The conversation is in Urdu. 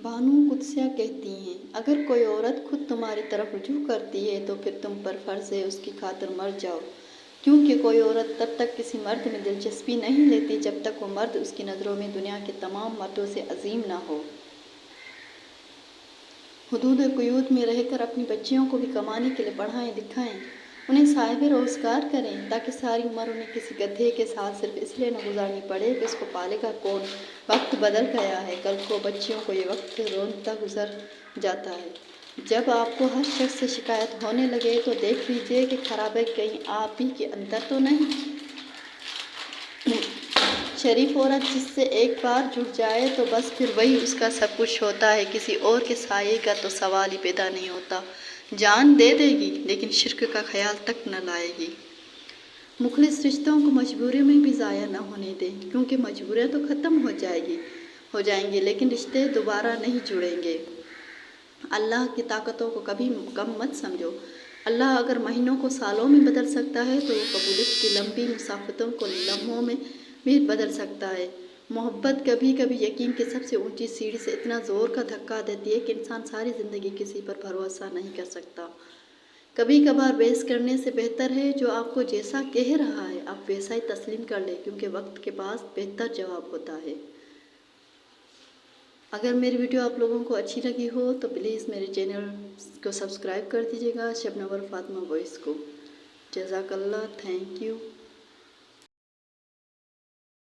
بانو قدسیہ کہتی ہیں، اگر کوئی عورت خود تمہاری طرف رجوع کرتی ہے تو پھر تم پر فرض ہے اس کی خاطر مر جاؤ، کیونکہ کوئی عورت تب تک کسی مرد میں دلچسپی نہیں لیتی جب تک وہ مرد اس کی نظروں میں دنیا کے تمام مردوں سے عظیم نہ ہو۔ حدود قیود میں رہ کر اپنی بچیوں کو بھی کمانے کے لیے پڑھائیں لکھائیں، انہیں صاحب روزگار کریں تاکہ ساری عمر انہیں کسی گدھے کے ساتھ صرف اس لیے نہ گزارنی پڑے کہ اس کو پالے گا کون۔ وقت بدل گیا ہے، کل کو بچیوں کو یہ وقت رونتا گزر جاتا ہے۔ جب آپ کو ہر شخص سے شکایت ہونے لگے تو دیکھ لیجیے کہ خرابی کہیں آپ ہی کے اندر تو نہیں۔ شریف عورت جس سے ایک بار جڑ جائے تو بس پھر وہی اس کا سب کچھ ہوتا ہے، کسی اور کے سائے کا تو سوال ہی پیدا نہیں ہوتا۔ جان دے دے گی لیکن شرک کا خیال تک نہ لائے گی۔ مخلص رشتوں کو مجبوری میں بھی ضائع نہ ہونے دیں، کیونکہ مجبوریاں تو ختم ہو جائیں گی لیکن رشتے دوبارہ نہیں جڑیں گے۔ اللہ کی طاقتوں کو کبھی کم مت سمجھو۔ اللہ اگر مہینوں کو سالوں میں بدل سکتا ہے تو وہ قبولیت کی لمبی مسافتوں کو لمحوں میں بھی بدل سکتا ہے۔ محبت کبھی کبھی یقین کی سب سے اونچی سیڑھی سے اتنا زور کا دھکا دیتی ہے کہ انسان ساری زندگی کسی پر بھروسہ نہیں کر سکتا۔ کبھی کبھار بحث کرنے سے بہتر ہے جو آپ کو جیسا کہہ رہا ہے آپ ویسا ہی تسلیم کر لیں، کیونکہ وقت کے پاس بہتر جواب ہوتا ہے۔ اگر میری ویڈیو آپ لوگوں کو اچھی لگی ہو تو پلیز میرے چینل کو سبسکرائب کر دیجیے گا، شبنم اور فاطمہ وائس کو۔ جزاک اللہ، تھینک یو۔